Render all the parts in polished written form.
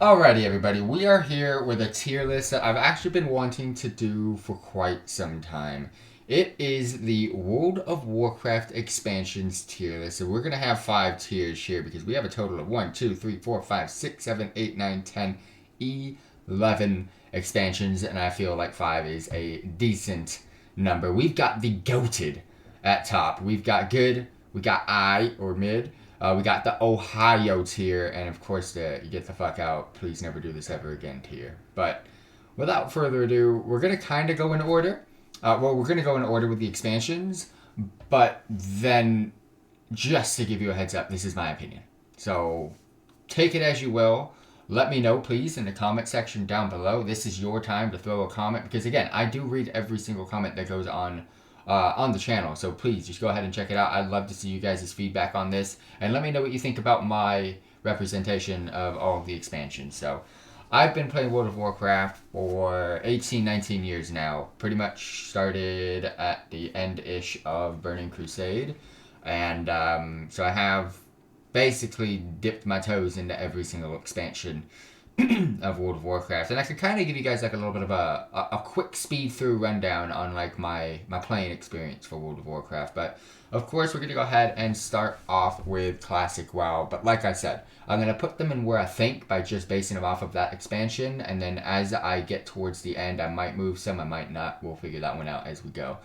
Alrighty, everybody, we are here with a tier list that I've actually been wanting to do for quite some time. It is the World of Warcraft expansions tier list. So we're going to have 5 tiers here because we have a total of 1, 2, 3, 4, 5, 6, 7, 8, 9, 10, 11 expansions, and I feel like 5 is a decent number. We've got the GOATed at top. We've got good, we got I or mid, we got the Ohio tier, and of course the you get the fuck out, please never do this ever again tier. But without further ado, we're going to kind of go in order. We're going to go in order with the expansions, but then just to give you a heads up, this is my opinion. So take it as you will. Let me know, please, in the comment section down below. This is your time to throw a comment because, again, I do read every single comment that goes on the channel. So please, just go ahead and check it out. I'd love to see you guys' feedback on this. And let me know what you think about my representation of all of the expansions. So I've been playing World of Warcraft for 18, 19 years now. Pretty much started at the end-ish of Burning Crusade. And so I have basically dipped my toes into every single expansion of World of Warcraft, and I could kind of give you guys like a little bit of a quick speed through rundown on like my playing experience for World of Warcraft. But of course, we're gonna go ahead and start off with Classic WoW. But like I said, I'm gonna put them in where I think by just basing them off of that expansion, and then as I get towards the end, I might move some, I might not. We'll figure that one out as we go.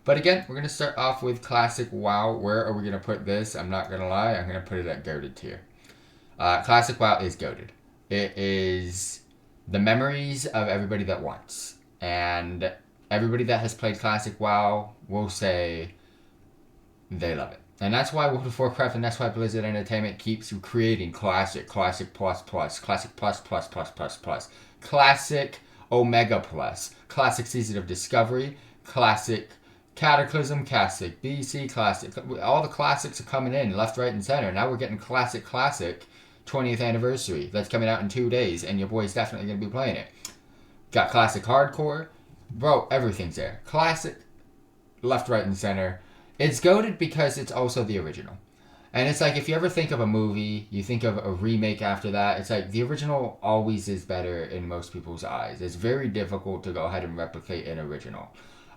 But again, we're gonna start off with Classic WoW. Where are we gonna put this? I'm not gonna lie, I'm gonna put it at goated tier. Classic WoW is goated. It is the memories of everybody that wants. And everybody that has played Classic WoW will say they love it. And that's why World of Warcraft and that's why Blizzard Entertainment keeps creating Classic, Classic Plus Plus, Classic Plus Plus Plus Plus Plus, Classic Omega Plus, Classic Season of Discovery, Classic Cataclysm, Classic BC, Classic. All the classics are coming in left, right, and center. Now we're getting Classic 20th anniversary that's coming out in 2 days, and your boy's definitely going to be playing it. Got Classic Hardcore. Bro, everything's there. Classic, left, right, and center. It's goated because it's also the original. And it's like, if you ever think of a movie, you think of a remake after that, it's like, the original always is better in most people's eyes. It's very difficult to go ahead and replicate an original.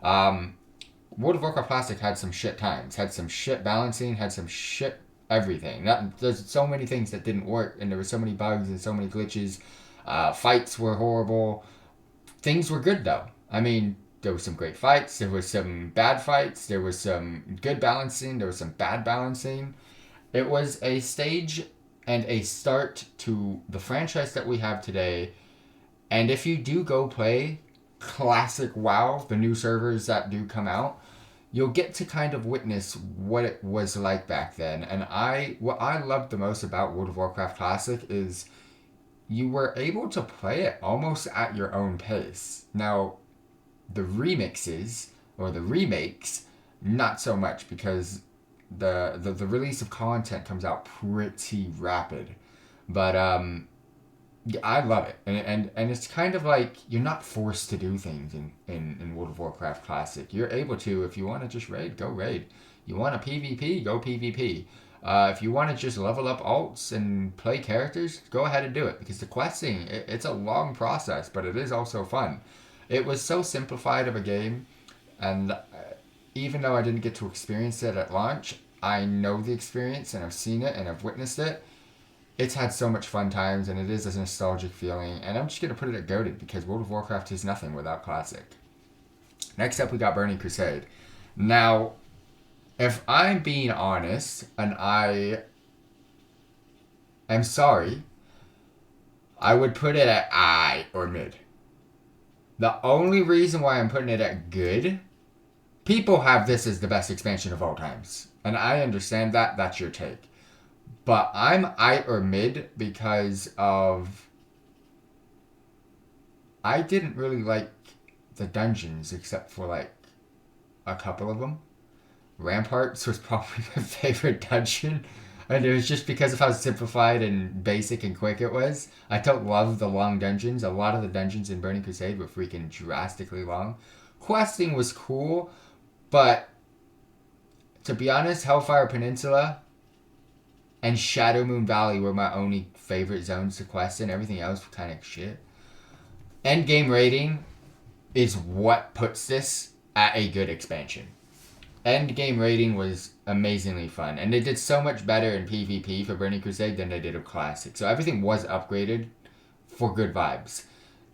World of Warcraft Classic had some shit times, had some shit balancing, had some shit everything. There's so many things that didn't work, and there were so many bugs and so many glitches. Fights were horrible. Things were good though. I mean, there were some great fights. There were some bad fights. There was some good balancing. There was some bad balancing. It was a stage and a start to the franchise that we have today. And if you do go play Classic WoW, the new servers that do come out, you'll get to kind of witness what it was like back then. And what I loved the most about World of Warcraft Classic is you were able to play it almost at your own pace. Now, the remixes or the remakes, not so much, because the release of content comes out pretty rapid. But I love it, and it's kind of like you're not forced to do things in World of Warcraft Classic. You're able to, if you want to just raid, go raid. You want to PvP, go PvP. If you want to just level up alts and play characters, go ahead and do it, because the questing, it's a long process, but it is also fun. It was so simplified of a game, and even though I didn't get to experience it at launch, I know the experience, and I've seen it, and I've witnessed it. It's had so much fun times, and it is a nostalgic feeling, and I'm just going to put it at goated because World of Warcraft is nothing without Classic. Next up, we got Burning Crusade. Now, if I'm being honest, and I am sorry, I would put it at I or mid. The only reason why I'm putting it at good, people have this as the best expansion of all times, and I understand that. That's your take. But I'm I or mid because of I didn't really like the dungeons except for like a couple of them. Ramparts was probably my favorite dungeon, and it was just because of how simplified and basic and quick it was. I don't love the long dungeons. A lot of the dungeons in Burning Crusade were freaking drastically long. Questing was cool, but to be honest, Hellfire Peninsula and Shadow Moon Valley were my only favorite zones to quest in. Everything else was kind of shit. End game rating is what puts this at a good expansion. End game rating was amazingly fun, and they did so much better in PvP for Burning Crusade than they did with Classic. So everything was upgraded for good vibes.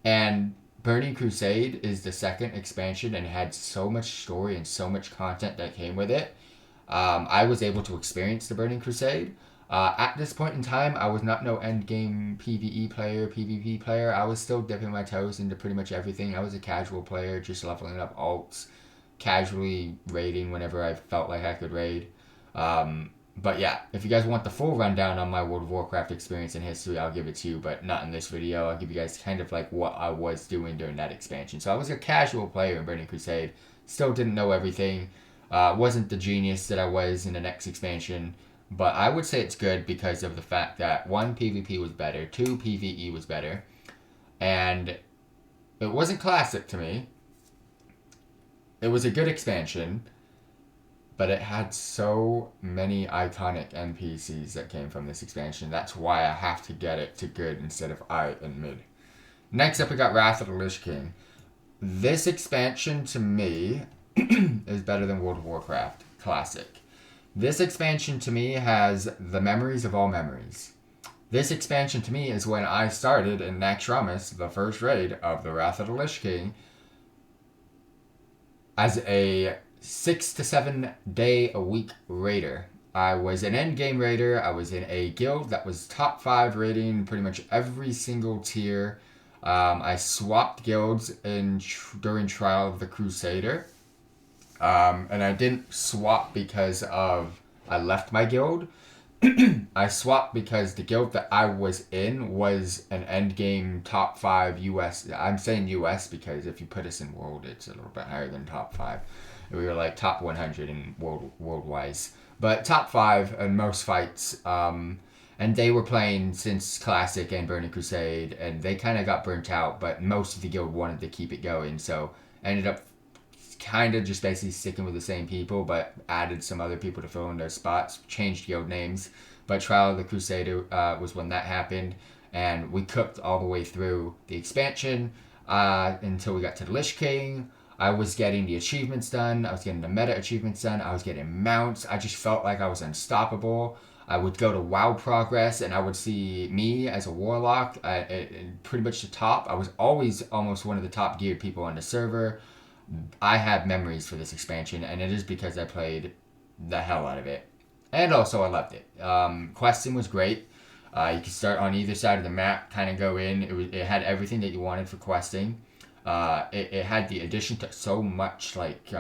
And Burning Crusade is the second expansion and had so much story and so much content that came with it. I was able to experience the Burning Crusade. At this point in time, I was not no endgame PvE player, PvP player. I was still dipping my toes into pretty much everything. I was a casual player, just leveling up alts, casually raiding whenever I felt like I could raid. But yeah, if you guys want the full rundown on my World of Warcraft experience and history, I'll give it to you, but not in this video. I'll give you guys kind of like what I was doing during that expansion. So I was a casual player in Burning Crusade, still didn't know everything, wasn't the genius that I was in the next expansion, but I would say it's good because of the fact that 1, PvP was better, 2, PvE was better, and it wasn't classic to me. It was a good expansion, but it had so many iconic NPCs that came from this expansion. That's why I have to get it to good instead of I and mid. Next up, we got Wrath of the Lich King. This expansion, to me, is better than World of Warcraft Classic. This expansion, to me, has the memories of all memories. This expansion, to me, is when I started in Naxxramas, the first raid of the Wrath of the Lich King, as a 6 to 7 day a week raider. I was an endgame raider. I was in a guild that was top 5 rating pretty much every single tier. I swapped guilds during Trial of the Crusader. And I didn't swap because of I left my guild. I swapped because the guild that I was in was an endgame top 5 US. I'm saying US because if you put us in world, it's a little bit higher than top 5. We were like top 100 in world-wise. But top 5 in most fights. And they were playing since Classic and Burning Crusade. And they kind of got burnt out. But most of the guild wanted to keep it going. So ended up kind of just basically sticking with the same people. But added some other people to fill in their spots. Changed guild names. But Trial of the Crusader was when that happened. And we cooked all the way through the expansion until we got to the Lich King. I was getting the achievements done. I was getting the meta achievements done. I was getting mounts. I just felt like I was unstoppable. I would go to WoW Progress and I would see me as a warlock at pretty much the top. I was always almost one of the top geared people on the server. I have memories for this expansion, and it is because I played the hell out of it. And also I loved it. Questing was great. You could start on either side of the map, kind of go in. It had everything that you wanted for questing. It had the addition to so much like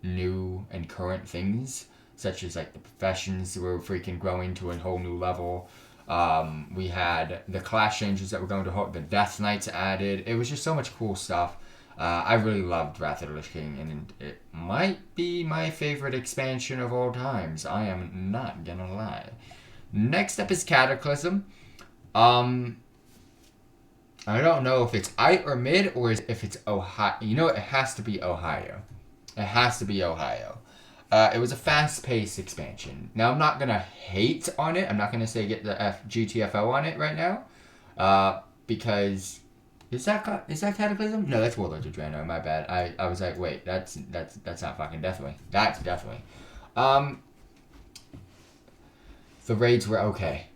new and current things, such as like the professions were freaking growing to a whole new level. We had the class changes that were going to the Death Knights added. It was just so much cool stuff. I really loved Wrath of the Lich King, and it might be my favorite expansion of all times. I am not gonna lie. Next up is Cataclysm. I don't know if it's I or mid or if it's Ohio. You know, it has to be Ohio. It has to be Ohio. It was a fast-paced expansion. Now, I'm not going to hate on it. I'm not going to say get the GTFO on it right now. Because... Is that Cataclysm? No, that's Warlords of Draenor. My bad. I was like, wait, that's not fucking Deathwing. That's Deathwing. The raids were okay.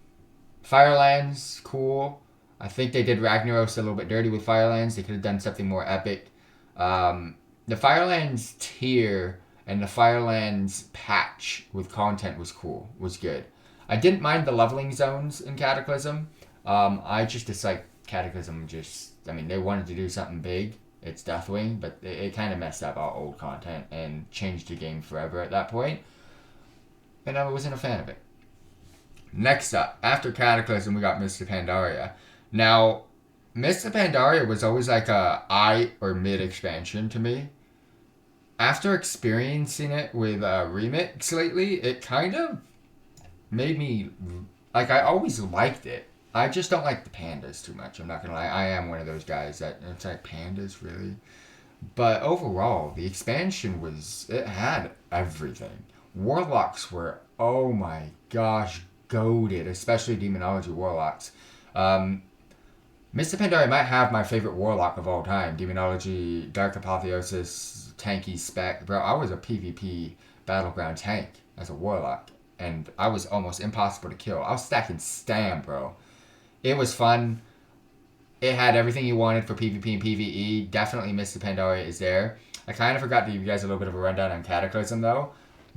Firelands, cool. I think they did Ragnaros a little bit dirty with Firelands. They could have done something more epic. The Firelands tier and the Firelands patch with content was cool. Was good. I didn't mind the leveling zones in Cataclysm. I just dislike Cataclysm. They wanted to do something big. It's Deathwing, but it kind of messed up all old content and changed the game forever at that point. And I wasn't a fan of it. Next up, after Cataclysm, we got Mists of Pandaria. Now, Mists of Pandaria was always like a I or mid expansion to me. After experiencing it with Remix lately, it kind of made me... Like, I always liked it. I just don't like the pandas too much. I'm not going to lie. I am one of those guys that... It's like, pandas, really? But overall, the expansion was... It had everything. Warlocks were, oh my gosh, goated, especially Demonology Warlocks. Mr. Pandaria might have my favorite Warlock of all time. Demonology, Dark Apotheosis, Tanky Spec. Bro, I was a PvP Battleground tank as a Warlock. And I was almost impossible to kill. I was stacking Stam, bro. It was fun. It had everything you wanted for PvP and PvE. Definitely Mr. Pandaria is there. I kind of forgot to give you guys a little bit of a rundown on Cataclysm, though.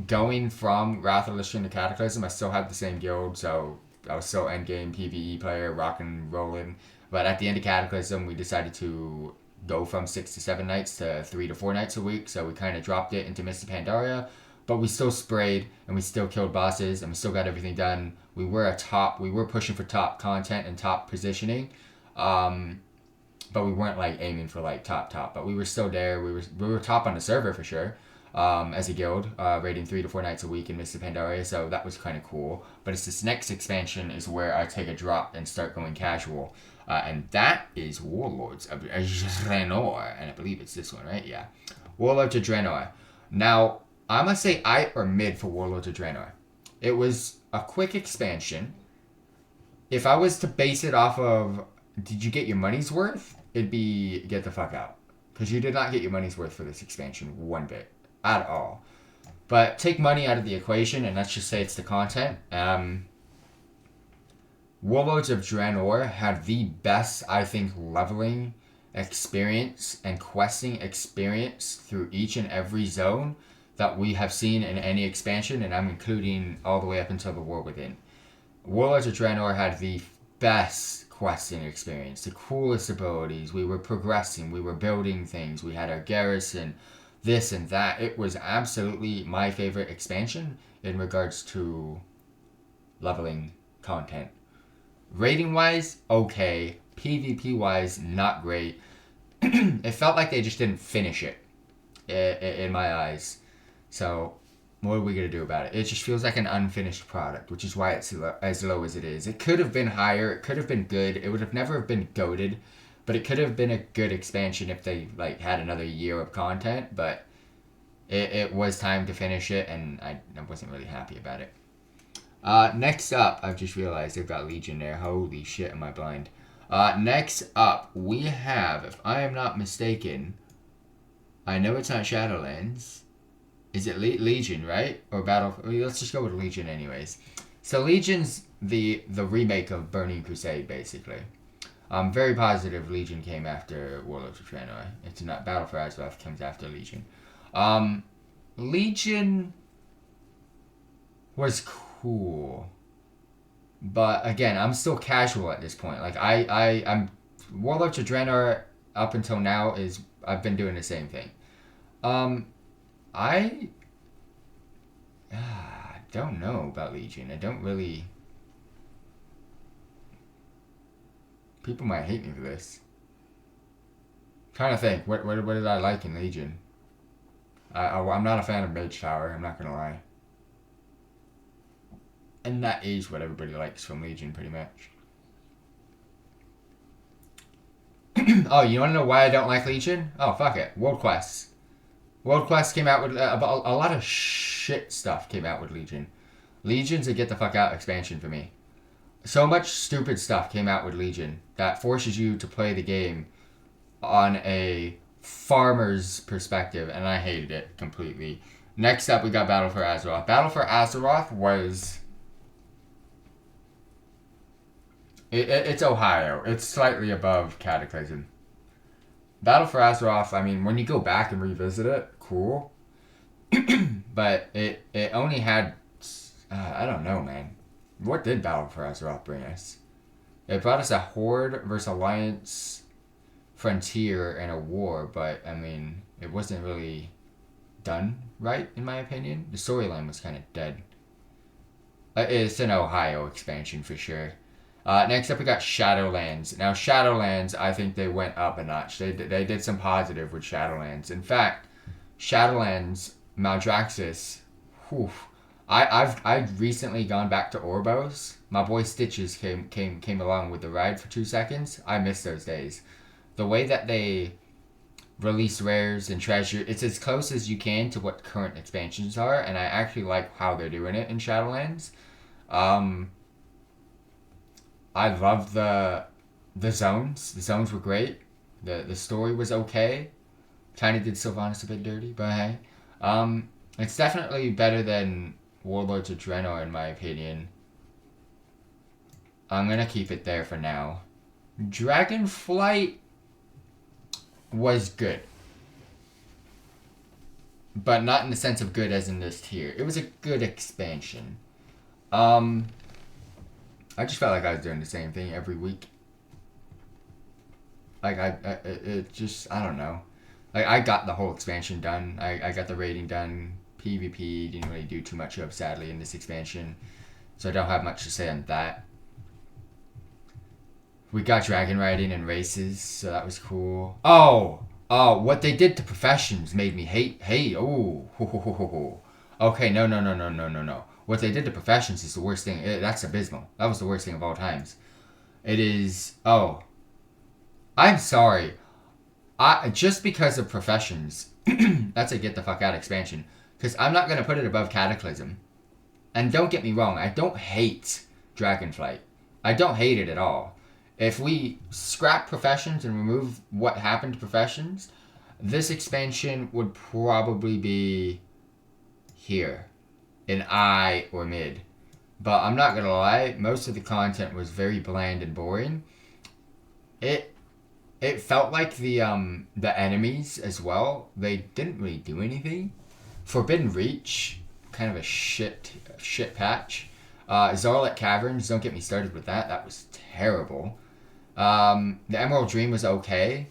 Going from Wrath of Lich to Cataclysm, I still had the same guild, so I was still endgame PvE player, rocking, rolling. But at the end of Cataclysm, we decided to go from 6 to 7 nights to 3 to 4 nights a week, so we kind of dropped it into Mr. Pandaria. But we still sprayed, and we still killed bosses, and we still got everything done. We were pushing for top content and top positioning. But we weren't like aiming for like top, but we were still there. We were top on the server for sure. As a guild, raiding 3 to 4 nights a week in Mr. Pandaria, so that was kind of cool. But it's this next expansion is where I take a drop and start going casual, and that is Warlords of Draenor, and I believe it's this one, right? Yeah, Warlords of Draenor. Now I'm gonna say I or mid for Warlords of Draenor. It was a quick expansion. If I was to base it off of, did you get your money's worth? It'd be get the fuck out, because you did not get your money's worth for this expansion one bit. At all. But take money out of the equation, and let's just say it's the content. Warlords of Draenor had the best, I think, leveling experience and questing experience through each and every zone that we have seen in any expansion, and I'm including all the way up until the War Within. Warlords of Draenor had the best questing experience, the coolest abilities. We were progressing, we were building things, we had our garrison, this and that. It was absolutely my favorite expansion in regards to leveling content. Rating wise, okay. PvP wise, not great. It felt like they just didn't finish it in my eyes. So what are we going to do about it? It just feels like an unfinished product, which is why it's as low as it is. It could have been higher. It could have been good. It would have never been goated. But it could have been a good expansion if they like had another year of content. But it was time to finish it, and I wasn't really happy about it. Next up, I've just realized they've got Legion there. Holy shit, am I blind? Next up, we have, if I am not mistaken, I know it's not Shadowlands. Is it Legion, right? Or Battle? Let's just go with Legion anyways. So Legion's the remake of Burning Crusade, basically. I'm very positive Legion came after Warlords of Draenor. It's not Battle for Azeroth comes after Legion. Legion was cool, but again, I'm still casual at this point. Like I'm Warlords of Draenor up until now is I've been doing the same thing. I don't know about Legion. I don't really. People might hate me for this. I'm trying to think, what did I like in Legion? I'm not a fan of Mage Tower, I'm not gonna lie. And that is what everybody likes from Legion, pretty much. Oh, you wanna know why I don't like Legion? Oh, fuck it. World Quests. World Quests came out with, a lot of shit stuff came out with Legion. Legion's a get the fuck out expansion for me. So much stupid stuff came out with Legion that forces you to play the game on a farmer's perspective, and I hated it completely. Next up, we got Battle for Azeroth. Battle for Azeroth was... It's Ohio. It's slightly above Cataclysm. Battle for Azeroth, I mean, when you go back and revisit it, cool. But it only had... I don't know, man. What did Battle for Azeroth bring us? It brought us a Horde versus Alliance Frontier and a war, but, I mean, it wasn't really done right, in my opinion. The storyline was kind of dead. It's an Ohio expansion, for sure. Next up, we got Shadowlands. Now, Shadowlands, I think they went up a notch. They did some positive with Shadowlands. In fact, Shadowlands, Maldraxxus, whew. I've recently gone back to Orbo's. My boy Stitches came along with the ride for 2 seconds. I miss those days. The way that they release rares and treasure, it's as close as you can to what current expansions are, and I actually like how they're doing it in Shadowlands. I loved the zones. The zones were great. The story was okay. Kinda did Sylvanas a bit dirty, but hey. It's definitely better than Warlords of Draenor in my opinion. I'm gonna keep it there for now. Dragonflight was good. But not in the sense of good as in this tier. It was a good expansion. I just felt like I was doing the same thing every week. Like, I don't know. Like, I got the whole expansion done. I got the raiding done. PvP didn't really do too much of, sadly, in this expansion. So I don't have much to say on that. We got dragon riding and races, so that was cool. Oh, what they did to professions made me hate. Hey, oh, okay, no. What they did to professions is the worst thing. That's abysmal. That was the worst thing of all times. It is. Oh, I'm sorry. Just because of professions, that's a get the fuck out expansion. Because I'm not gonna put it above Cataclysm. And don't get me wrong, I don't hate Dragonflight. I don't hate it at all. If we scrap professions and remove what happened to professions, this expansion would probably be here, in I or mid. But I'm not gonna lie, most of the content was very bland and boring. It felt like the enemies as well. They didn't really do anything. Forbidden Reach, kind of a shit patch. Zarlet Caverns, don't get me started with that. That was terrible. The Emerald Dream was okay.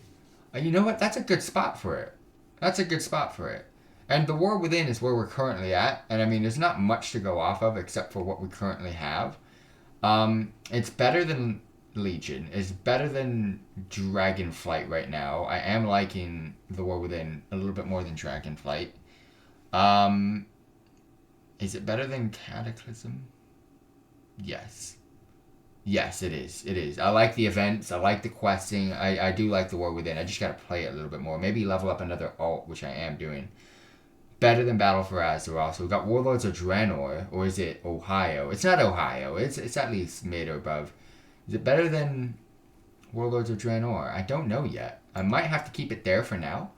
You know what? That's a good spot for it. And the War Within is where we're currently at. And I mean, there's not much to go off of except for what we currently have. It's better than Legion. It's better than Dragonflight right now. I am liking the War Within a little bit more than Dragonflight. Is it better than Cataclysm? Yes. Yes, it is. It is. I like the events. I like the questing. I do like the War Within. I just gotta play it a little bit more. Maybe level up another alt, which I am doing. Better than Battle for Azeroth. So we've got Warlords of Draenor, or is it Ohio? It's not Ohio. It's at least mid or above. Is it better than Warlords of Draenor? I don't know yet. I might have to keep it there for now.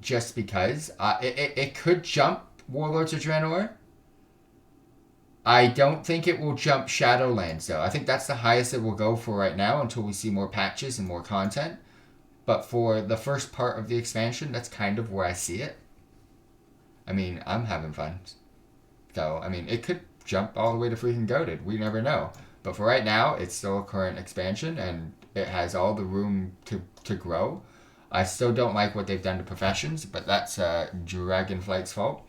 Just because. It could jump Warlords of Draenor. I don't think it will jump Shadowlands, though. I think that's the highest it will go for right now until we see more patches and more content. But for the first part of the expansion, that's kind of where I see it. I mean, I'm having fun. So, I mean, it could jump all the way to freaking Goated. We never know. But for right now, it's still a current expansion, and it has all the room to grow. I still don't like what they've done to professions, but that's Dragonflight's fault.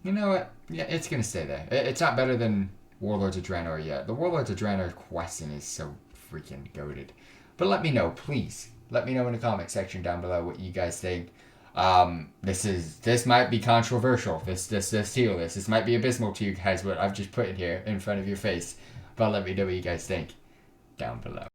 You know what? Yeah, it's going to stay there. It's not better than Warlords of Draenor yet. The Warlords of Draenor questing is so freaking goated. But let me know, please. Let me know in the comment section down below what you guys think. This might be controversial. This tier list. This might be abysmal to you guys, what I've just put in here in front of your face. But let me know what you guys think down below.